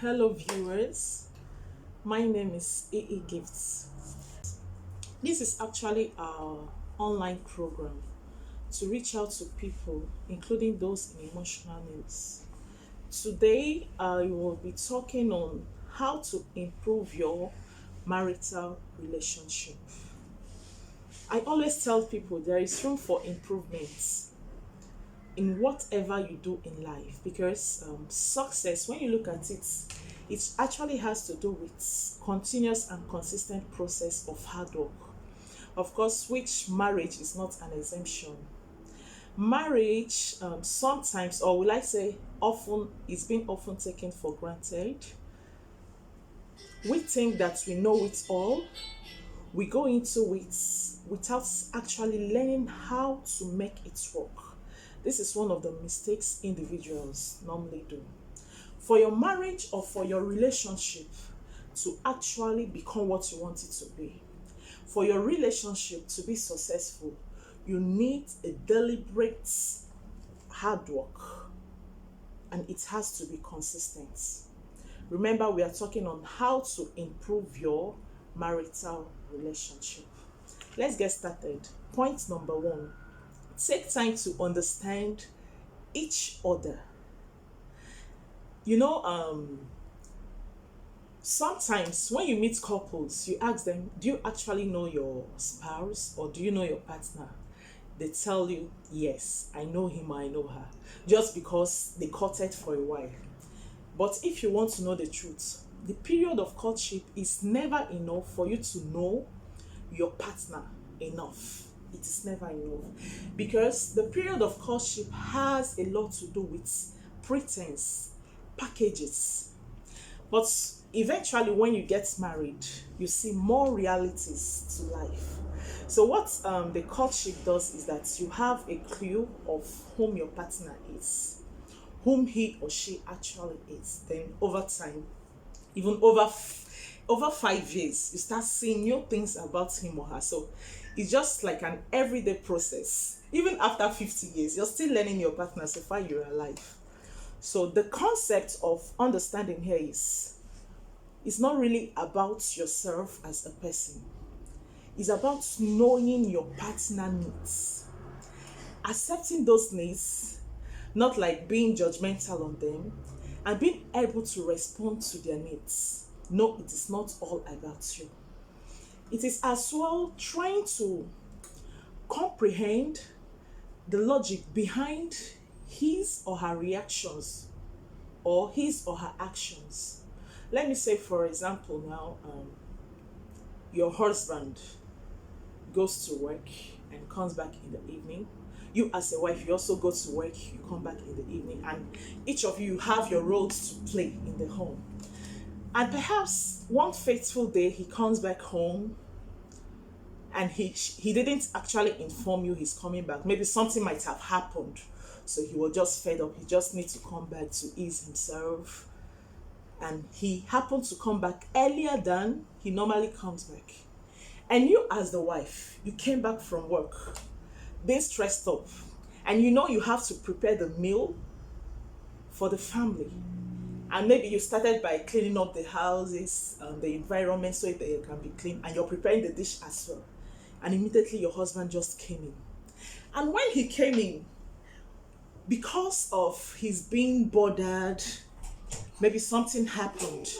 Hello, viewers. My name is EE Gifts. This is actually our online program to reach out to people, including those in emotional needs. Today, I will be talking on how to improve your marital relationship. I always tell people there is room for improvement in whatever you do in life because success, when you look at it, it actually has to do with continuous and consistent process of hard work, of course, which marriage is not an exemption. Marriage, sometimes, or will I say often, is being often taken for granted. We think that we know it all. We go into it without actually learning how to make it work. This is one of the mistakes individuals normally do. For your marriage or for your relationship to actually become what you want it to be, for your relationship to be successful, you need a deliberate hard work, and it has to be consistent. Remember, we are talking on how to improve your marital relationship. Let's get started. Point number one: take time to understand each other. You know, sometimes when you meet couples, you ask them, do you actually know your spouse or do you know your partner? They tell you, yes, I know him or I know her, just because they courted for a while. But if you want to know the truth, the period of courtship is never enough for you to know your partner enough. It is never enough because the period of courtship has a lot to do with pretense, packages. But eventually, when you get married, you see more realities to life. So what the courtship does is that you have a clue of whom your partner is, whom he or she actually is. Then over time, even over 5 years, you start seeing new things about him or her. So it's just like an everyday process. Even after 50 years, you're still learning your partner so far you're alive. So the concept of understanding here is it's not really about yourself as a person. It's about knowing your partner needs, accepting those needs, not like being judgmental on them, and being able to respond to their needs. No, it is not all about you. It is as well trying to comprehend the logic behind his or her reactions or his or her actions. Let me say, for example, now, your husband goes to work and comes back in the evening. You as a wife, you also go to work, you come back in the evening, and each of you have your roles to play in the home. And perhaps one fateful day he comes back home and he didn't actually inform you he's coming back. Maybe something might have happened, so he was just fed up. He just needs to come back to ease himself, and he happened to come back earlier than he normally comes back. And you as the wife, you came back from work, being stressed up, and you know you have to prepare the meal for the family. And maybe you started by cleaning up the houses, the environment, so that it can be clean, and you're preparing the dish as well. And immediately your husband just came in. And when he came in, because of his being bothered, maybe something happened.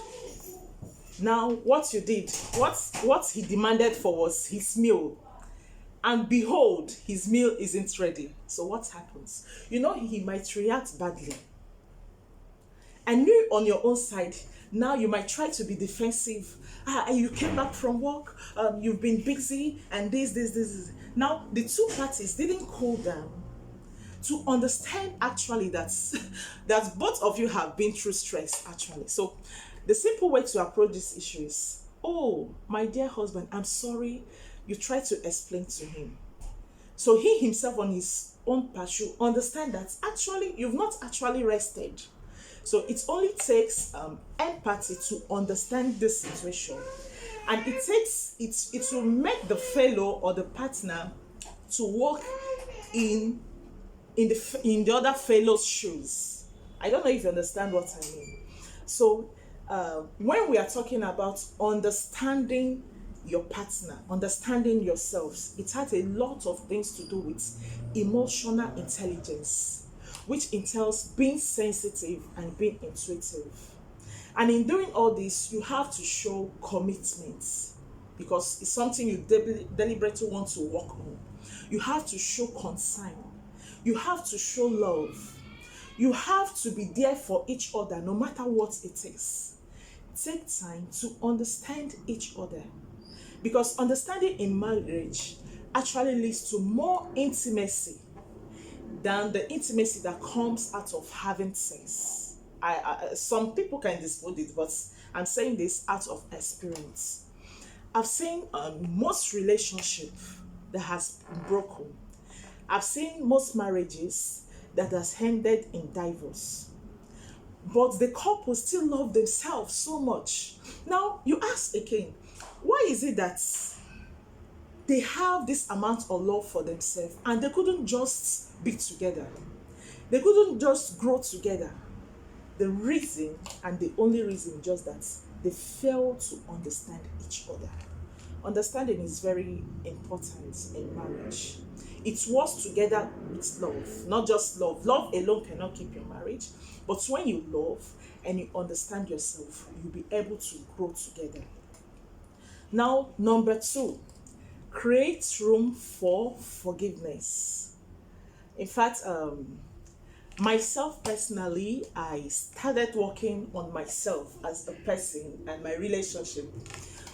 Now, what you did, what he demanded for was his meal. And behold, his meal isn't ready. So what happens? You know, he might react badly. And you on your own side, now you might try to be defensive. You came back from work, you've been busy, and this. Now, the two parties didn't cool down to understand actually that, that both of you have been through stress actually. So the simple way to approach this issue is, oh, my dear husband, I'm sorry. You try to explain to him. So he himself on his own part should understand that actually you've not actually rested. So it only takes empathy to understand this situation, and it will make the fellow or the partner to walk in the other fellow's shoes. I don't know if you understand what I mean. So When we are talking about understanding your partner, understanding yourselves, it has a lot of things to do with emotional intelligence, which entails being sensitive and being intuitive. And in doing all this, you have to show commitment because it's something you deliberately want to work on. You have to show concern. You have to show love. You have to be there for each other no matter what it is. Take time to understand each other because understanding in marriage actually leads to more intimacy than the intimacy that comes out of having sex. Some people can dispute it, but I'm saying this out of experience. I've seen most relationship that has been broken. I've seen most marriages that has ended in divorce. But the couple still love themselves so much. Now you ask again, why is it that they have this amount of love for themselves and they couldn't just be together? They couldn't just grow together. The reason, and the only reason, just that they fail to understand each other. Understanding is very important in marriage. It works together with love, not just love. Love alone cannot keep your marriage, but when you love and you understand yourself, you'll be able to grow together. Now, number two, create room for forgiveness. In fact, myself personally, I started working on myself as a person and my relationship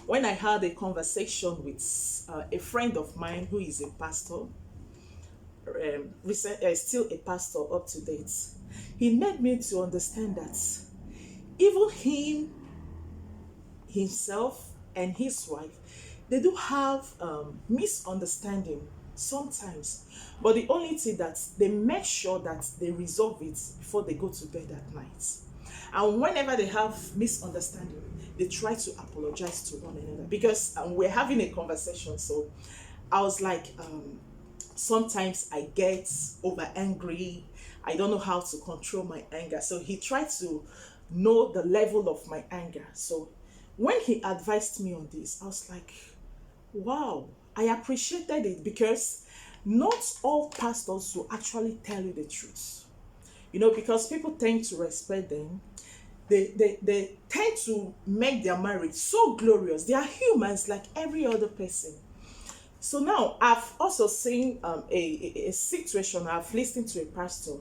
when I had a conversation with a friend of mine who is a pastor, still a pastor up to date. He made me to understand that even himself and his wife, they do have misunderstanding sometimes, but the only thing that they make sure that they resolve it before they go to bed at night. And whenever they have misunderstanding, they try to apologize to one another because we're having a conversation. So I was like, sometimes I get over angry. I don't know how to control my anger. So he tried to know the level of my anger. So when he advised me on this, I was like, wow, I appreciated it because not all pastors will actually tell you the truth. Because people tend to respect them. They tend to make their marriage so glorious. They are humans like every other person. So now I've also seen a situation. I've listened to a pastor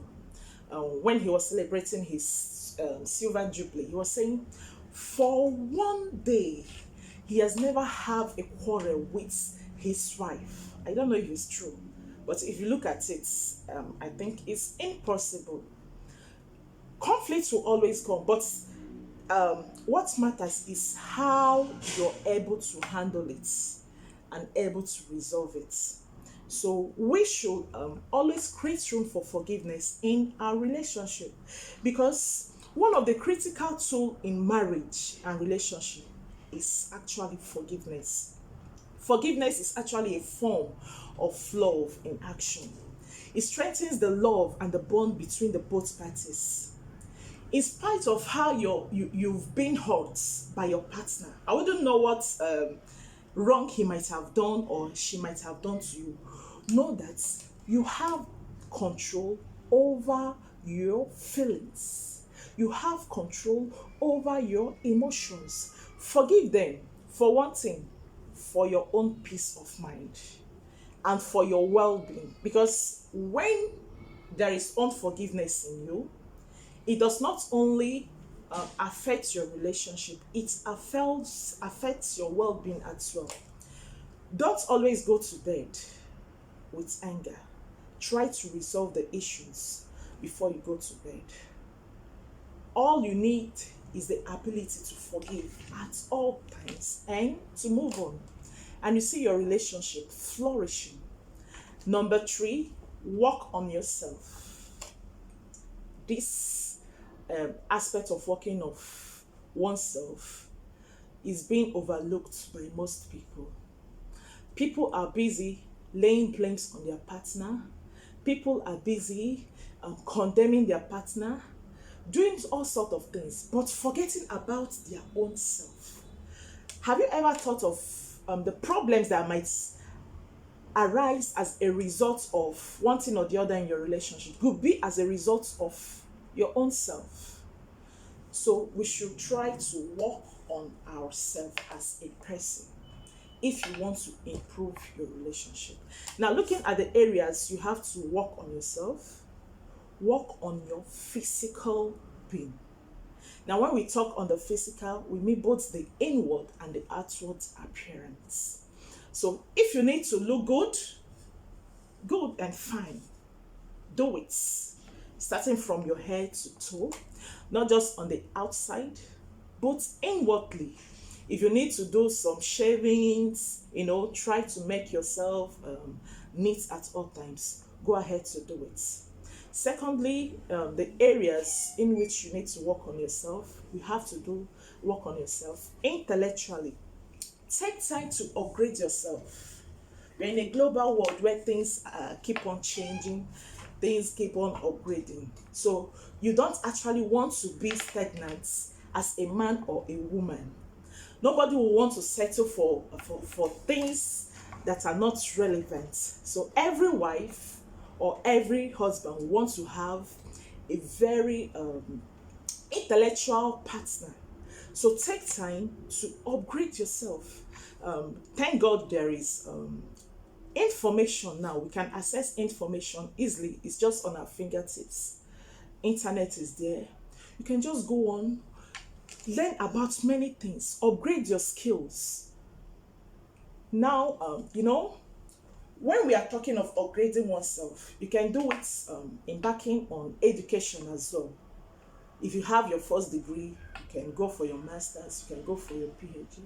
when he was celebrating his silver jubilee. He was saying, for one day, he has never had a quarrel with his wife. I don't know if it's true, but if you look at it, I think it's impossible. Conflicts will always come, but what matters is how you're able to handle it and able to resolve it. So we should always create room for forgiveness in our relationship, because one of the critical tools in marriage and relationship is actually forgiveness. Forgiveness is actually a form of love in action. It strengthens the love and the bond between the both parties. In spite of how you've been hurt by your partner, I wouldn't know what wrong he might have done or she might have done to you. Know that you have control over your feelings. You have control over your emotions. Forgive them, for one thing, for your own peace of mind and for your well-being. Because when there is unforgiveness in you, it does not only affect your relationship, it affects your well-being as well. Don't always go to bed with anger. Try to resolve the issues before you go to bed. All you need is the ability to forgive at all times and to move on. And you see your relationship flourishing. Number 3, work on yourself. This aspect of working of oneself is being overlooked by most people. People are busy laying blames on their partner. People are busy condemning their partner. doing all sorts of things, but forgetting about their own self. Have you ever thought of the problems that might arise as a result of one thing or the other in your relationship? Could be as a result of your own self. So we should try to work on ourselves as a person if you want to improve your relationship. Now, looking at the areas you have to work on yourself, work on your physical being. Now, when we talk on the physical, we mean both the inward and the outward appearance. So, if you need to look good, good and fine, do it. Starting from your head to toe, not just on the outside, but inwardly. If you need to do some shavings, try to make yourself neat at all times. Go ahead to do it. Secondly, the areas in which you need to work on yourself, you have to work on yourself intellectually. Take time to upgrade yourself. We're in a global world where things keep on changing, things keep on upgrading. So you don't actually want to be stagnant as a man or a woman. Nobody will want to settle for things that are not relevant. So every wife or every husband wants to have a very intellectual partner. So take time to upgrade yourself. Thank God there is information now. We can access information easily. It's just on our fingertips. Internet is there. You can just go on, learn about many things, upgrade your skills. Now, when we are talking of upgrading oneself, you can do it embarking on education as well. If you have your first degree, you can go for your master's, you can go for your PhD.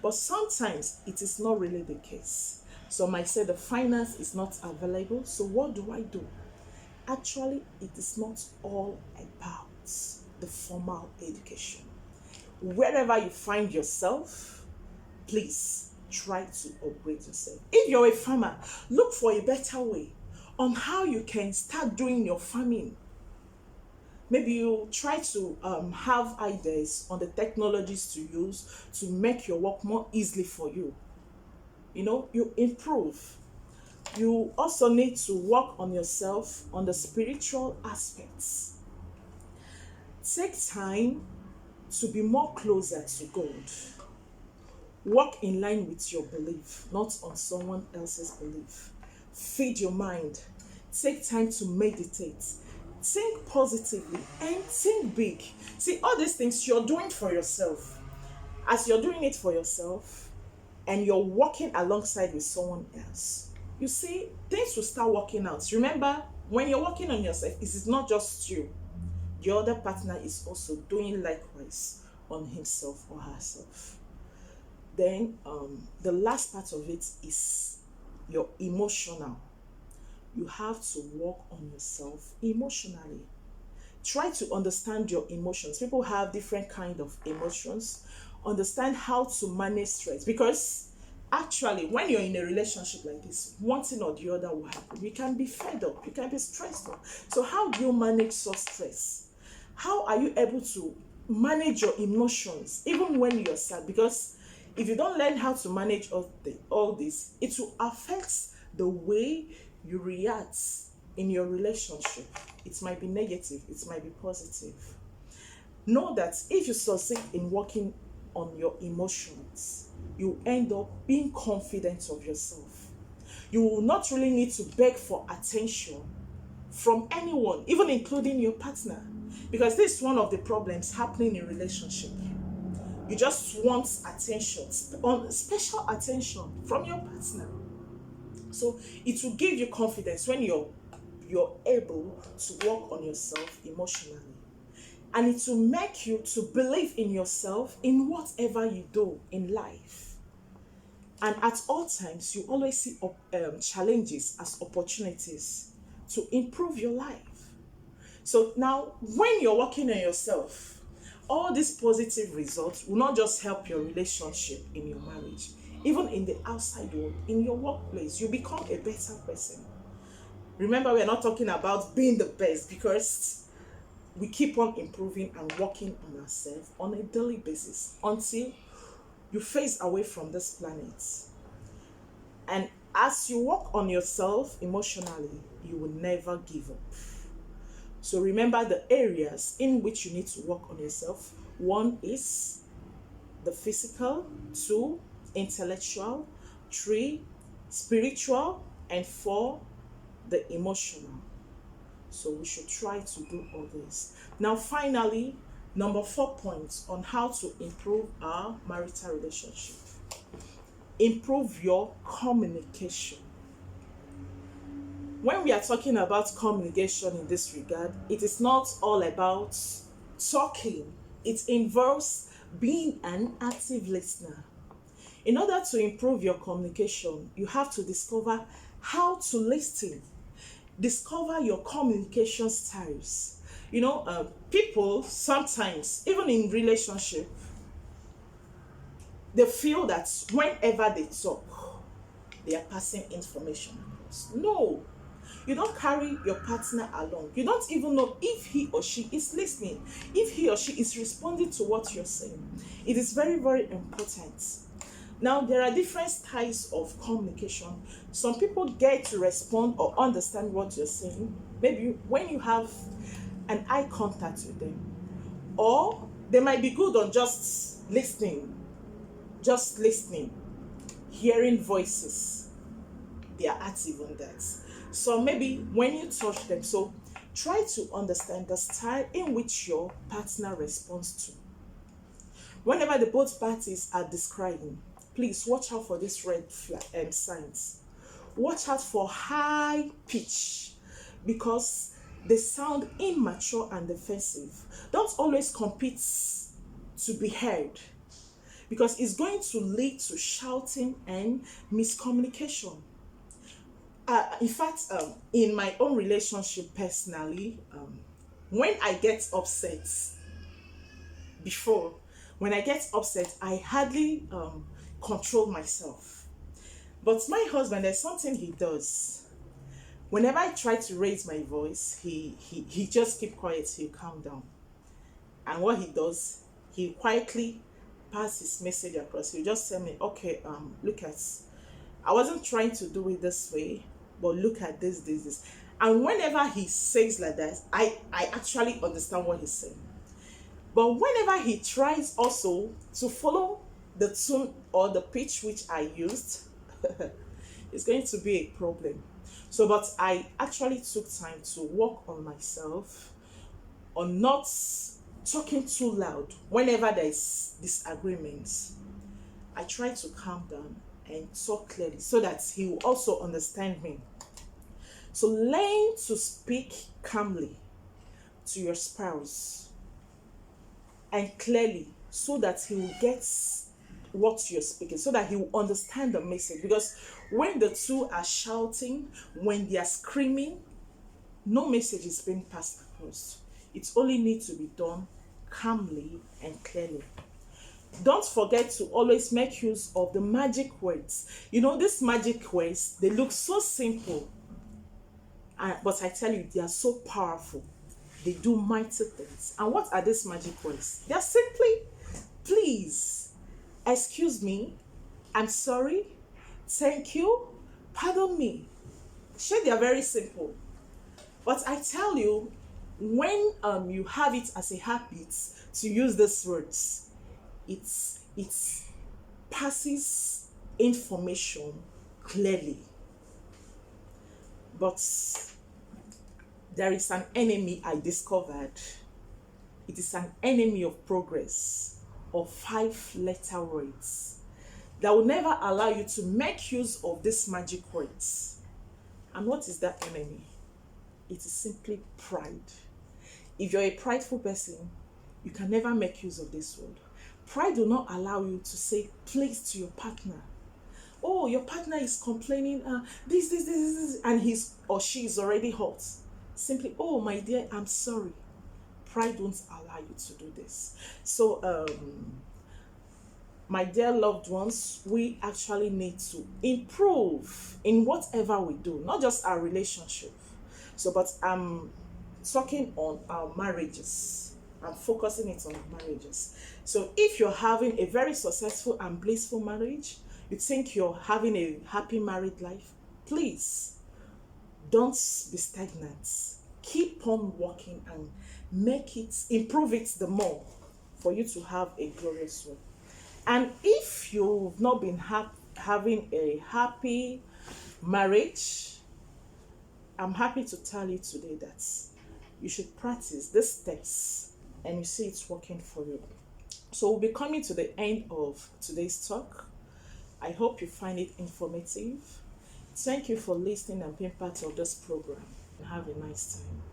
But sometimes it is not really the case. Some might say the finance is not available, so what do I do? Actually, it is not all about the formal education. Wherever you find yourself, please try to upgrade yourself. If you're a farmer, look for a better way on how you can start doing your farming. Maybe you try to have ideas on the technologies to use to make your work more easily for you. You improve. You also need to work on yourself on the spiritual aspects. Take time to be more closer to God. Walk in line with your belief, not on someone else's belief. Feed your mind. Take time to meditate. Think positively and think big. See, all these things you're doing for yourself. As you're doing it for yourself and you're working alongside with someone else, you see, things will start working out. Remember, when you're working on yourself, it is not just you. The other partner is also doing likewise on himself or herself. Then the last part of it is your emotional. You have to work on yourself emotionally. Try to understand your emotions. People have different kind of emotions. Understand how to manage stress, because actually when you're in a relationship like this, one thing or the other will happen. You can be fed up, you can be stressed out. So how do you manage such stress? How are you able to manage your emotions even when you're sad? Because if you don't learn how to manage all this, it will affect the way you react in your relationship. It might be negative, it might be positive. Know that if you succeed in working on your emotions, you end up being confident of yourself. You will not really need to beg for attention from anyone, even including your partner, because this is one of the problems happening in relationship. You just want attention, special attention from your partner. So it will give you confidence when you're able to work on yourself emotionally. And it will make you to believe in yourself in whatever you do in life. And at all times, you always see challenges as opportunities to improve your life. So now, when you're working on yourself, all these positive results will not just help your relationship in your marriage, even in the outside world, in your workplace, you become a better person. Remember, we're not talking about being the best, because we keep on improving and working on ourselves on a daily basis until you phase away from this planet. And as you work on yourself emotionally, you will never give up. So remember the areas in which you need to work on yourself. One is the physical, two, intellectual, three, spiritual, and four, the emotional. So we should try to do all this. Now, finally, number 4 points on how to improve our marital relationship. Improve your communication. When we are talking about communication in this regard, it is not all about talking. It involves being an active listener. In order to improve your communication, you have to discover how to listen. Discover your communication styles. People sometimes, even in relationship, they feel that whenever they talk, they are passing information. No, you don't carry your partner along. You don't even know if he or she is listening, if he or she is responding to what you're saying. It is very, very important. Now, there are different styles of communication. Some people get to respond or understand what you're saying, maybe when you have an eye contact with them. Or they might be good on just listening, hearing voices. They are active on that. So maybe when you touch them, so try to understand the style in which your partner responds to. Whenever the both parties are describing, please watch out for these red flag signs. Watch out for high pitch because they sound immature and defensive. Don't always compete to be heard because it's going to lead to shouting and miscommunication. In fact, in my own relationship personally, when I get upset, before, when I get upset, I hardly control myself. But my husband, there's something he does. Whenever I try to raise my voice, he just keep quiet, he'll calm down. And what he does, he quietly pass his message across. He'll just tell me, okay, look at, I wasn't trying to do it this way, but look at this. And whenever he says like that, I actually understand what he's saying. But whenever he tries also to follow the tune or the pitch which I used, it's going to be a problem. So, but I actually took time to work on myself, on not talking too loud whenever there is disagreements. I try to calm down and talk clearly so that he will also understand me. So learn to speak calmly to your spouse and clearly so that he will get what you're speaking, so that he will understand the message. Because when the two are shouting, when they are screaming, no message is being passed across. It only needs to be done calmly and clearly. Don't forget to always make use of the magic words. These magic words, they look so simple, but I tell you, they are so powerful. They do mighty things. And what are these magic words? They are simply, please, excuse me, I'm sorry, thank you, pardon me. Sure, they are very simple. But I tell you, when you have it as a habit to use these words, it passes information clearly. But there is an enemy I discovered. It is an enemy of progress, of 5-letter words that will never allow you to make use of these magic words. And what is that enemy? It is simply pride. If you're a prideful person, you can never make use of this word. Pride will not allow you to say please to your partner. Oh, your partner is complaining, this, and he's or she is already hot. Simply, oh, my dear, I'm sorry. Pride won't allow you to do this. So, my dear loved ones, we actually need to improve in whatever we do, not just our relationship. So, but I'm talking on our marriages and focusing it on our marriages. So if you're having a very successful and blissful marriage, you think you're having a happy married life, please don't be stagnant. Keep on working and improve it the more for you to have a glorious one. And if you've not been having a happy marriage, I'm happy to tell you today that you should practice these steps and you see it's working for you. So we'll be coming to the end of today's talk. I hope you find it informative. Thank you for listening and being part of this program. Have a nice time.